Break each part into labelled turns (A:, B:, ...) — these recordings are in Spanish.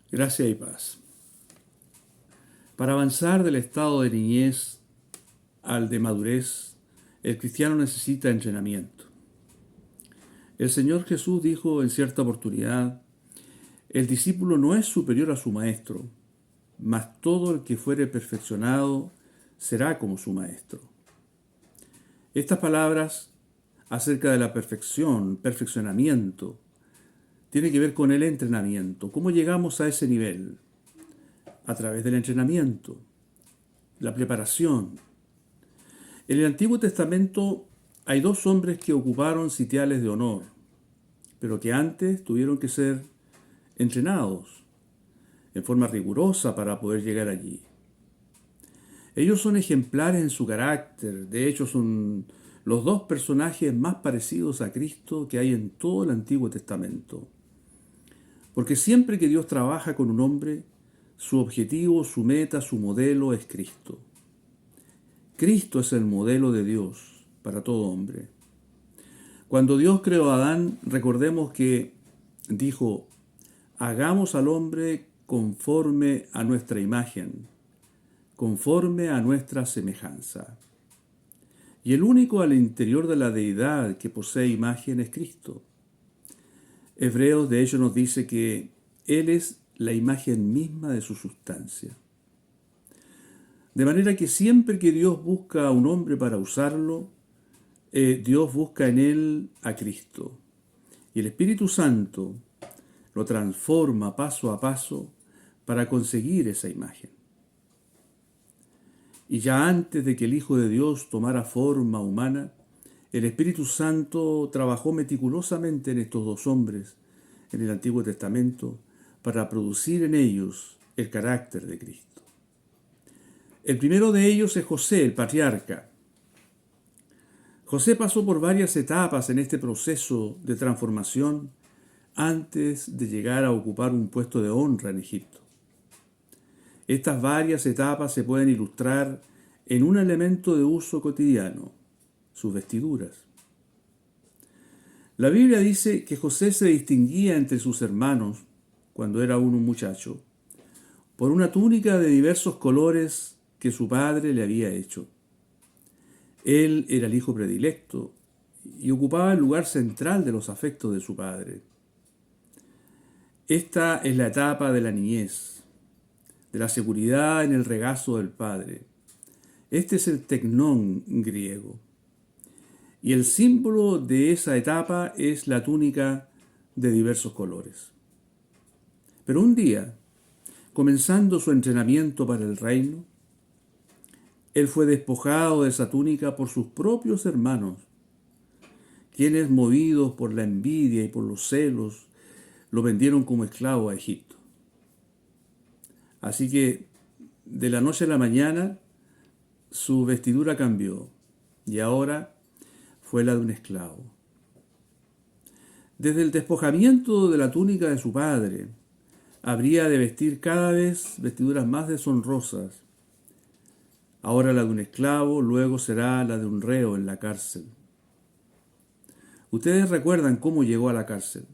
A: Gracia y paz. Para avanzar del estado de niñez al de madurez, el cristiano necesita entrenamiento. El Señor Jesús dijo en cierta oportunidad: el discípulo no es superior a su maestro, mas todo el que fuere perfeccionado será como su maestro. Estas palabras acerca de la perfeccionamiento, tiene que ver con el entrenamiento. ¿Cómo llegamos a ese nivel? A través del entrenamiento, la preparación. En el Antiguo Testamento hay dos hombres que ocuparon sitiales de honor, pero que antes tuvieron que ser entrenados en forma rigurosa para poder llegar allí. Ellos son ejemplares en su carácter, de hecho son los dos personajes más parecidos a Cristo que hay en todo el Antiguo Testamento. Porque siempre que Dios trabaja con un hombre, su objetivo, su meta, su modelo es Cristo. Cristo es el modelo de Dios para todo hombre. Cuando Dios creó a Adán, recordemos que dijo: hagamos al hombre conforme a nuestra imagen, conforme a nuestra semejanza. Y el único al interior de la deidad que posee imagen es Cristo. Hebreos de hecho nos dice que Él es la imagen misma de su sustancia. De manera que siempre que Dios busca a un hombre para usarlo, Dios busca en él a Cristo. Y el Espíritu Santo lo transforma paso a paso para conseguir esa imagen. Y ya antes de que el Hijo de Dios tomara forma humana, el Espíritu Santo trabajó meticulosamente en estos dos hombres en el Antiguo Testamento para producir en ellos el carácter de Cristo. El primero de ellos es José, el patriarca. José pasó por varias etapas en este proceso de transformación antes de llegar a ocupar un puesto de honra en Egipto. Estas varias etapas se pueden ilustrar en un elemento de uso cotidiano: sus vestiduras. La Biblia dice que José se distinguía entre sus hermanos, cuando era aún un muchacho, por una túnica de diversos colores que su padre le había hecho. Él era el hijo predilecto y ocupaba el lugar central de los afectos de su padre. Esta es la etapa de la niñez, de la seguridad en el regazo del padre. Este es el tecnón griego. Y el símbolo de esa etapa es la túnica de diversos colores. Pero un día, comenzando su entrenamiento para el reino, él fue despojado de esa túnica por sus propios hermanos, quienes, movidos por la envidia y por los celos, lo vendieron como esclavo a Egipto. Así que, de la noche a la mañana, su vestidura cambió y ahora fue la de un esclavo. Desde el despojamiento de la túnica de su padre, habría de vestir cada vez vestiduras más deshonrosas. Ahora la de un esclavo, luego será la de un reo en la cárcel. Ustedes recuerdan cómo llegó a la cárcel.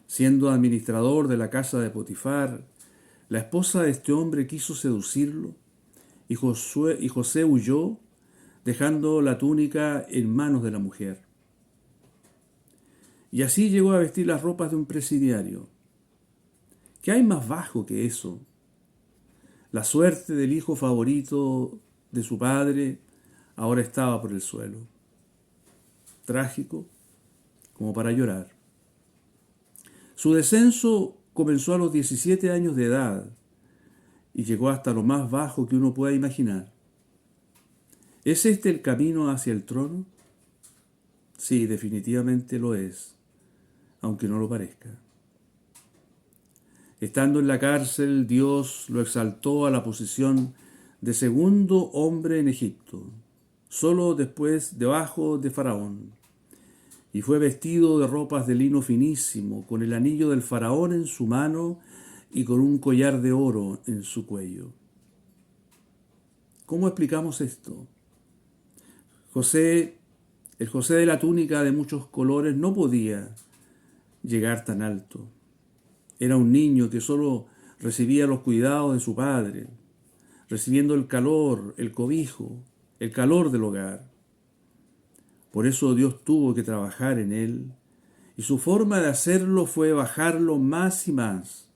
A: Siendo administrador de la casa de Potifar, la esposa de este hombre quiso seducirlo y José huyó, dejando la túnica en manos de la mujer. Y así llegó a vestir las ropas de un presidiario. ¿Qué hay más bajo que eso? La suerte del hijo favorito de su padre ahora estaba por el suelo. Trágico como para llorar. Su descenso comenzó a los 17 años de edad y llegó hasta lo más bajo que uno pueda imaginar. ¿Es este el camino hacia el trono? Sí, definitivamente lo es, aunque no lo parezca. Estando en la cárcel, Dios lo exaltó a la posición de segundo hombre en Egipto, solo después debajo de Faraón. Y fue vestido de ropas de lino finísimo, con el anillo del faraón en su mano y con un collar de oro en su cuello. ¿Cómo explicamos esto? El José de la túnica de muchos colores no podía llegar tan alto. Era un niño que solo recibía los cuidados de su padre, recibiendo el calor, el cobijo, el calor del hogar. Por eso Dios tuvo que trabajar en él, y su forma de hacerlo fue bajarlo más y más,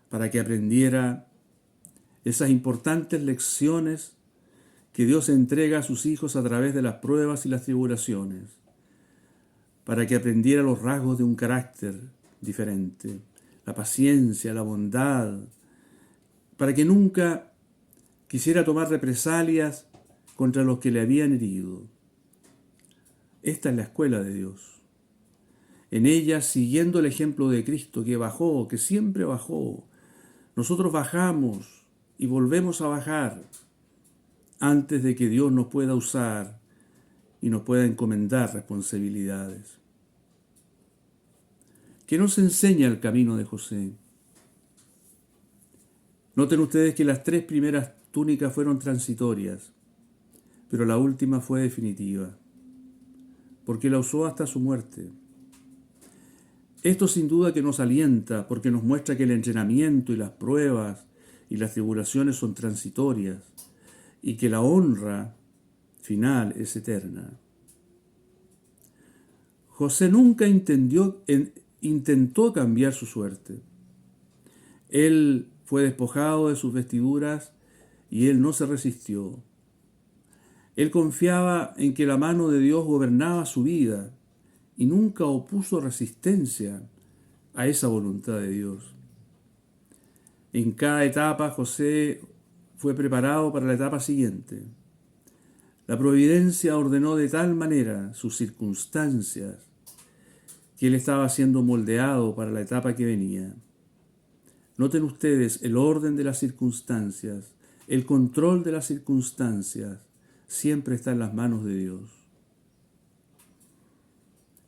A: para que aprendiera esas importantes lecciones que Dios entrega a sus hijos a través de las pruebas y las tribulaciones, para que aprendiera los rasgos de un carácter diferente, la paciencia, la bondad, para que nunca quisiera tomar represalias contra los que le habían herido. Esta es la escuela de Dios. En ella, siguiendo el ejemplo de Cristo, que bajó, que siempre bajó, nosotros bajamos y volvemos a bajar antes de que Dios nos pueda usar y nos pueda encomendar responsabilidades. ¿Qué nos enseña el camino de José? Noten ustedes que las 3 primeras túnicas fueron transitorias, pero la última fue definitiva, porque la usó hasta su muerte. Esto sin duda que nos alienta, porque nos muestra que el entrenamiento y las pruebas y las tribulaciones son transitorias, y que la honra final es eterna. José nunca intentó cambiar su suerte. Él fue despojado de sus vestiduras y él no se resistió. Él confiaba en que la mano de Dios gobernaba su vida y nunca opuso resistencia a esa voluntad de Dios. En cada etapa José fue preparado para la etapa siguiente. La providencia ordenó de tal manera sus circunstancias que él estaba siendo moldeado para la etapa que venía. Noten ustedes el orden de las circunstancias, el control de las circunstancias, siempre está en las manos de Dios.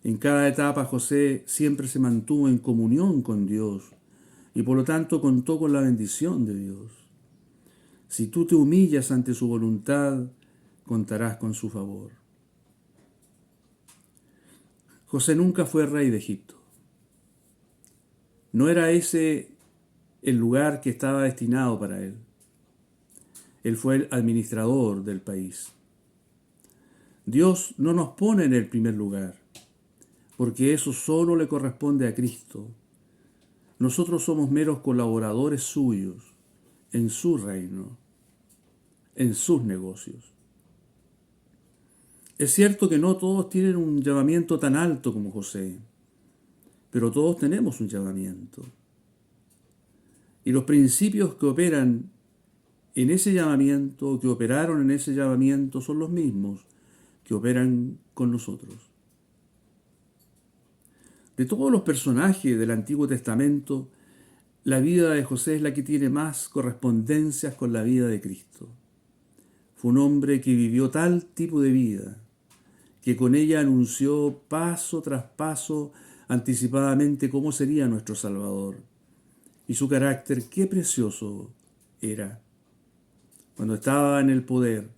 A: En cada etapa José siempre se mantuvo en comunión con Dios y por lo tanto contó con la bendición de Dios. Si tú te humillas ante su voluntad, contarás con su favor. José nunca fue rey de Egipto. No era ese el lugar que estaba destinado para él. Él fue el administrador del país. Dios no nos pone en el primer lugar, porque eso solo le corresponde a Cristo. Nosotros somos meros colaboradores suyos en su reino, en sus negocios. Es cierto que no todos tienen un llamamiento tan alto como José, pero todos tenemos un llamamiento. Y los principios que operan en ese llamamiento, que operaron en ese llamamiento, son los mismos que operan con nosotros. De todos los personajes del Antiguo Testamento, la vida de José es la que tiene más correspondencias con la vida de Cristo. Fue un hombre que vivió tal tipo de vida, que con ella anunció paso tras paso anticipadamente cómo sería nuestro Salvador. Y su carácter, qué precioso era. Cuando estaba en el poder,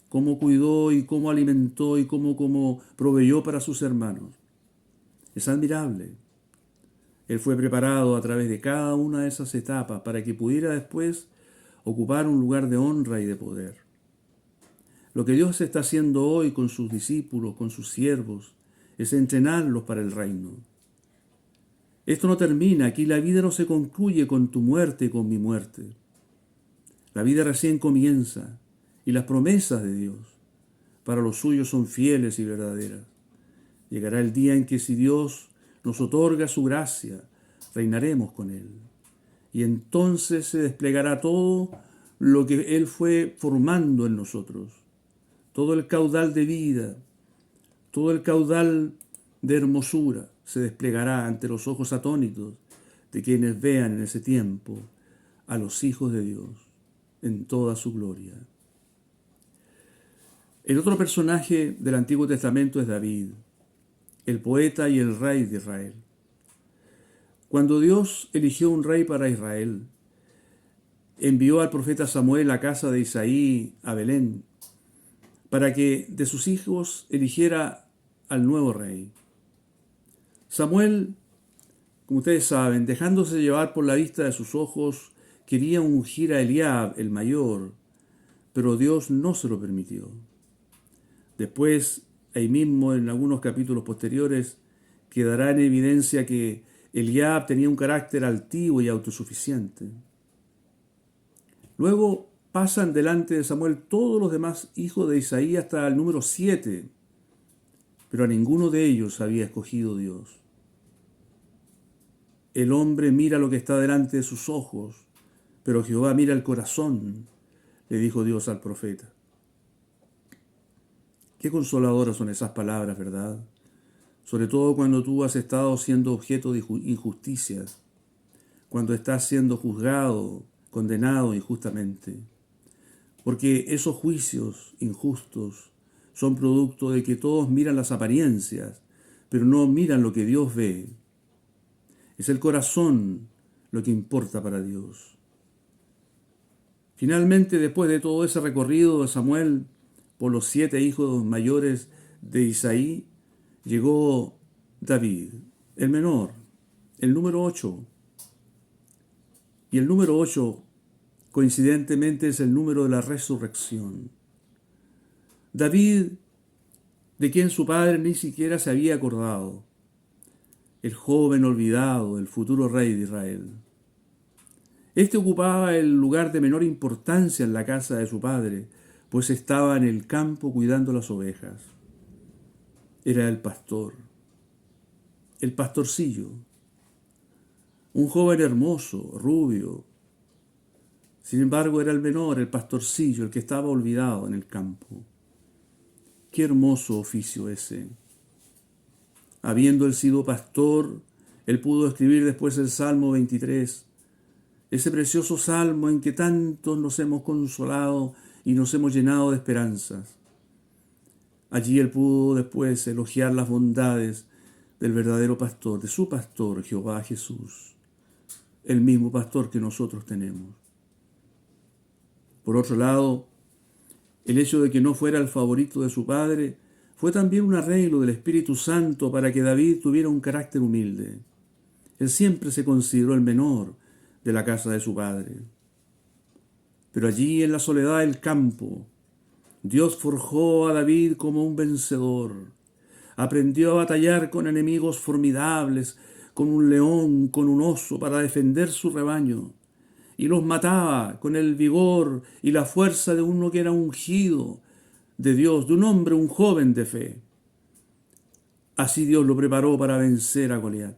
A: cómo cuidó y cómo alimentó y cómo proveyó para sus hermanos. Es admirable. Él fue preparado a través de cada una de esas etapas para que pudiera después ocupar un lugar de honra y de poder. Lo que Dios está haciendo hoy con sus discípulos, con sus siervos, es entrenarlos para el reino. Esto no termina, aquí la vida no se concluye con tu muerte y con mi muerte. La vida recién comienza y las promesas de Dios para los suyos son fieles y verdaderas. Llegará el día en que si Dios nos otorga su gracia, reinaremos con Él. Y entonces se desplegará todo lo que Él fue formando en nosotros. Todo el caudal de vida, todo el caudal de hermosura se desplegará ante los ojos atónitos de quienes vean en ese tiempo a los hijos de Dios en toda su gloria. El otro personaje del Antiguo Testamento es David, el poeta y el rey de Israel. Cuando Dios eligió un rey para Israel, envió al profeta Samuel a casa de Isaí, a Belén, para que de sus hijos eligiera al nuevo rey. Samuel como ustedes saben, dejándose llevar por la vista de sus ojos, quería ungir a Eliab, el mayor, pero Dios no se lo permitió. Después, ahí mismo en algunos capítulos posteriores, quedará en evidencia que Eliab tenía un carácter altivo y autosuficiente. Luego pasan delante de Samuel todos los demás hijos de Isaí hasta el número 7, pero a ninguno de ellos había escogido Dios. El hombre mira lo que está delante de sus ojos, pero Jehová mira el corazón, le dijo Dios al profeta. Qué consoladoras son esas palabras, ¿verdad? Sobre todo cuando tú has estado siendo objeto de injusticias, cuando estás siendo juzgado, condenado injustamente. Porque esos juicios injustos son producto de que todos miran las apariencias, pero no miran lo que Dios ve. Es el corazón lo que importa para Dios. Finalmente, después de todo ese recorrido de Samuel por los 7 hijos mayores de Isaí, llegó David, el menor, el número 8. Y el número 8, coincidentemente, es el número de la resurrección. David, de quien su padre ni siquiera se había acordado, el joven olvidado, el futuro rey de Israel. Este ocupaba el lugar de menor importancia en la casa de su padre, pues estaba en el campo cuidando las ovejas. Era el pastor, el pastorcillo, un joven hermoso, rubio. Sin embargo, era el menor, el pastorcillo, el que estaba olvidado en el campo. Qué hermoso oficio ese. Habiendo él sido pastor, él pudo escribir después el Salmo 23, ese precioso salmo en que tantos nos hemos consolado y nos hemos llenado de esperanzas. Allí él pudo después elogiar las bondades del verdadero pastor, de su pastor, Jehová Jesús, el mismo pastor que nosotros tenemos. Por otro lado, el hecho de que no fuera el favorito de su padre fue también un arreglo del Espíritu Santo para que David tuviera un carácter humilde. Él siempre se consideró el menor de la casa de su padre. Pero allí en la soledad del campo, Dios forjó a David como un vencedor. Aprendió a batallar con enemigos formidables, con un león, con un oso, para defender su rebaño. Y los mataba con el vigor y la fuerza de uno que era ungido de Dios, de un hombre, un joven de fe. Así Dios lo preparó para vencer a Goliat.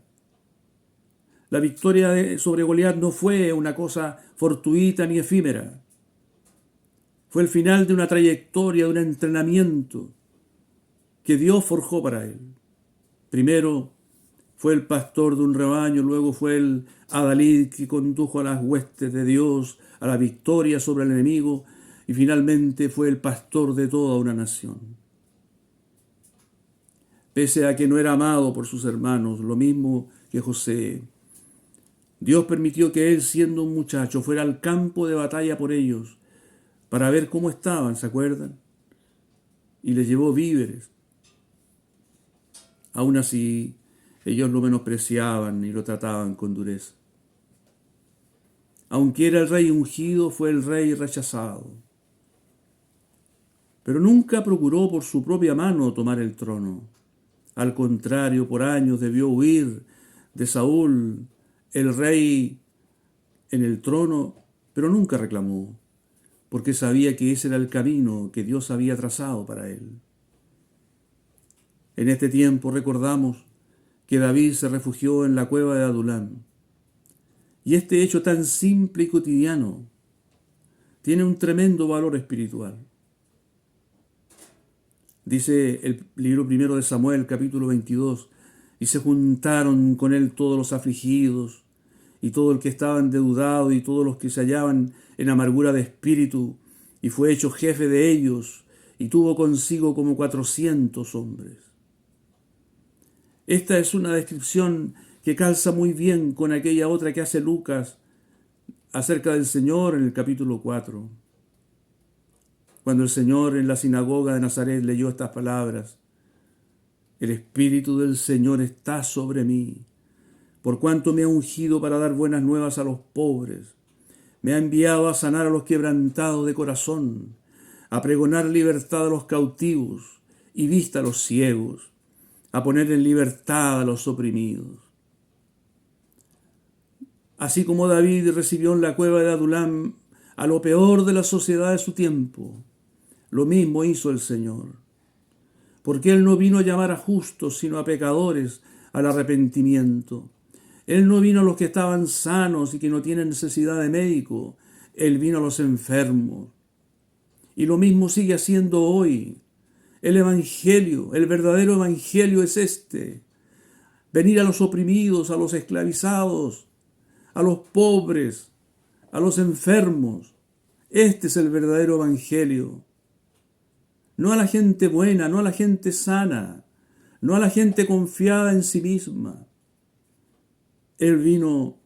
A: La victoria sobre Goliat no fue una cosa fortuita ni efímera. Fue el final de una trayectoria, de un entrenamiento que Dios forjó para él. Primero fue el pastor de un rebaño, luego fue el adalid que condujo a las huestes de Dios a la victoria sobre el enemigo, y finalmente fue el pastor de toda una nación. Pese a que no era amado por sus hermanos, lo mismo que José, Dios permitió que él, siendo un muchacho, fuera al campo de batalla por ellos, para ver cómo estaban, ¿se acuerdan? Y les llevó víveres. Aún así, ellos lo menospreciaban y lo trataban con dureza. Aunque era el rey ungido, fue el rey rechazado. Pero nunca procuró por su propia mano tomar el trono. Al contrario, por años debió huir de Saúl, el rey en el trono, pero nunca reclamó, porque sabía que ese era el camino que Dios había trazado para él. En este tiempo recordamos que David se refugió en la cueva de Adulam. Y este hecho tan simple y cotidiano tiene un tremendo valor espiritual. Dice el libro primero de Samuel, capítulo 22, y se juntaron con él todos los afligidos, y todo el que estaba endeudado, y todos los que se hallaban en amargura de espíritu, y fue hecho jefe de ellos, y tuvo consigo como 400 hombres. Esta es una descripción que calza muy bien con aquella otra que hace Lucas acerca del Señor en el capítulo 4. Cuando el Señor en la sinagoga de Nazaret leyó estas palabras: el Espíritu del Señor está sobre mí, por cuanto me ha ungido para dar buenas nuevas a los pobres. Me ha enviado a sanar a los quebrantados de corazón, a pregonar libertad a los cautivos y vista a los ciegos, a poner en libertad a los oprimidos. Así como David recibió en la cueva de Adulam a lo peor de la sociedad de su tiempo, lo mismo hizo el Señor. Porque Él no vino a llamar a justos, sino a pecadores al arrepentimiento. Él no vino a los que estaban sanos y que no tienen necesidad de médico. Él vino a los enfermos. Y lo mismo sigue haciendo hoy. El Evangelio, el verdadero Evangelio es este. Venir a los oprimidos, a los esclavizados, a los pobres, a los enfermos. Este es el verdadero Evangelio. No a la gente buena, no a la gente sana, no a la gente confiada en sí misma. Él vino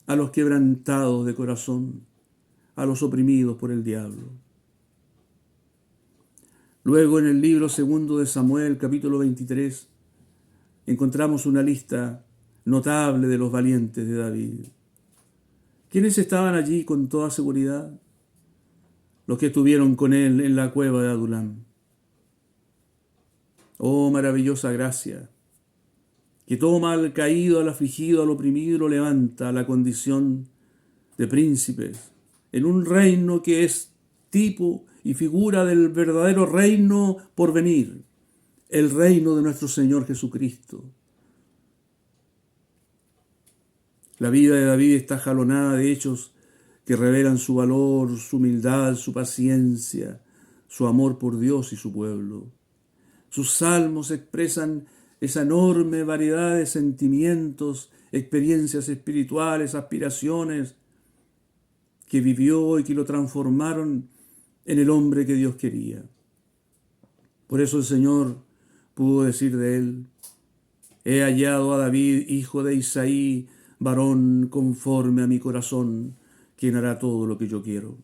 A: a los quebrantados de corazón, a los oprimidos por el diablo. Luego en el libro segundo de Samuel, capítulo 23, encontramos una lista notable de los valientes de David. ¿Quiénes estaban allí con toda seguridad? Los que estuvieron con él en la cueva de Adulam. Oh, maravillosa gracia, que toma al caído, al afligido, al oprimido y lo levanta a la condición de príncipes, en un reino que es tipo y figura del verdadero reino por venir, el reino de nuestro Señor Jesucristo. La vida de David está jalonada de hechos que revelan su valor, su humildad, su paciencia, su amor por Dios y su pueblo. Sus salmos expresan esa enorme variedad de sentimientos, experiencias espirituales, aspiraciones que vivió y que lo transformaron en el hombre que Dios quería. Por eso el Señor pudo decir de él: he hallado a David, hijo de Isaí, varón conforme a mi corazón, quien hará todo lo que yo quiero.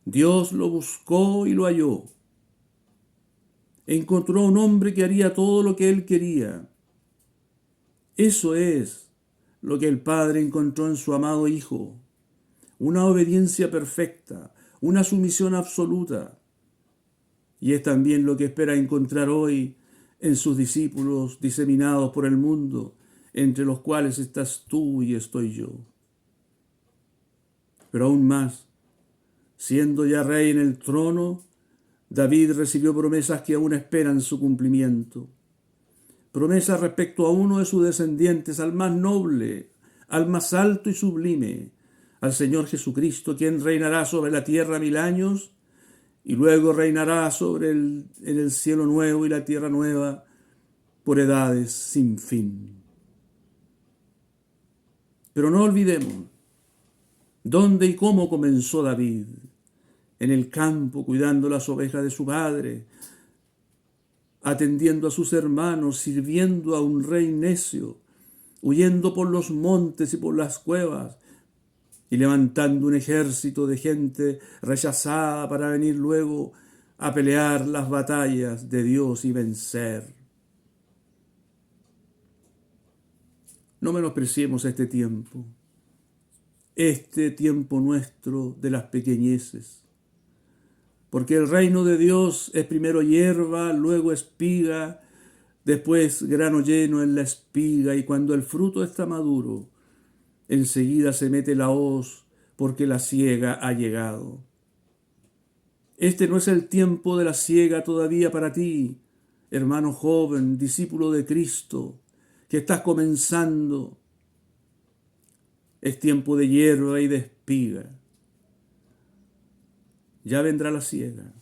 A: Dios lo buscó y lo halló. Encontró un hombre que haría todo lo que él quería. Eso es lo que el Padre encontró en su amado Hijo. Una obediencia perfecta, una sumisión absoluta. Y es también lo que espera encontrar hoy en sus discípulos diseminados por el mundo, entre los cuales estás tú y estoy yo. Pero aún más, siendo ya rey en el trono, David recibió promesas que aún esperan su cumplimiento. Promesas respecto a uno de sus descendientes, al más noble, al más alto y sublime, al Señor Jesucristo, quien reinará sobre la tierra 1000 años y luego reinará en el cielo nuevo y la tierra nueva por edades sin fin. Pero no olvidemos dónde y cómo comenzó David: en el campo, cuidando las ovejas de su padre, atendiendo a sus hermanos, sirviendo a un rey necio, huyendo por los montes y por las cuevas, y levantando un ejército de gente rechazada para venir luego a pelear las batallas de Dios y vencer. No menospreciemos este tiempo nuestro de las pequeñeces, porque el reino de Dios es primero hierba, luego espiga, después grano lleno en la espiga, y cuando el fruto está maduro, enseguida se mete la hoz, porque la siega ha llegado. Este no es el tiempo de la siega todavía para ti, hermano joven, discípulo de Cristo, que estás comenzando. Es tiempo de hierba y de espiga. Ya vendrá la siega.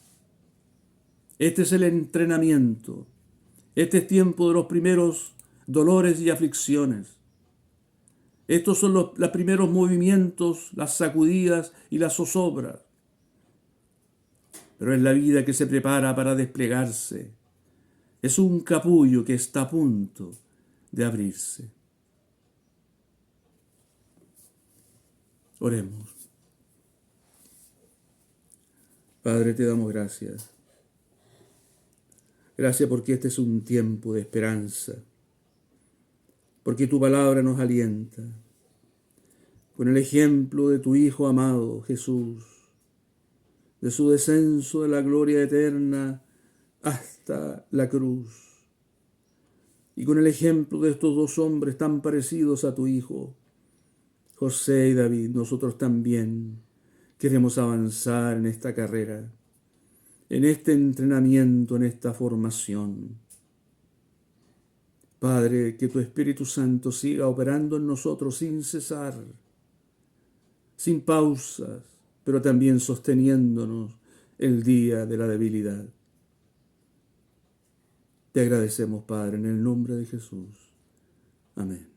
A: Este es el entrenamiento. Este es tiempo de los primeros dolores y aflicciones. Estos son los primeros movimientos, las sacudidas y las zozobras. Pero es la vida que se prepara para desplegarse. Es un capullo que está a punto de abrirse. Oremos. Padre, te damos gracias. Gracias porque este es un tiempo de esperanza. porque tu palabra nos alienta. Con el ejemplo de tu Hijo amado, Jesús, de su descenso de la gloria eterna hasta la cruz, y con el ejemplo de estos dos hombres tan parecidos a tu Hijo, José y David, nosotros también queremos avanzar en esta carrera, en este entrenamiento, en esta formación. Padre, que tu Espíritu Santo siga operando en nosotros sin cesar, sin pausas, pero también sosteniéndonos el día de la debilidad. Te agradecemos, Padre, en el nombre de Jesús. Amén.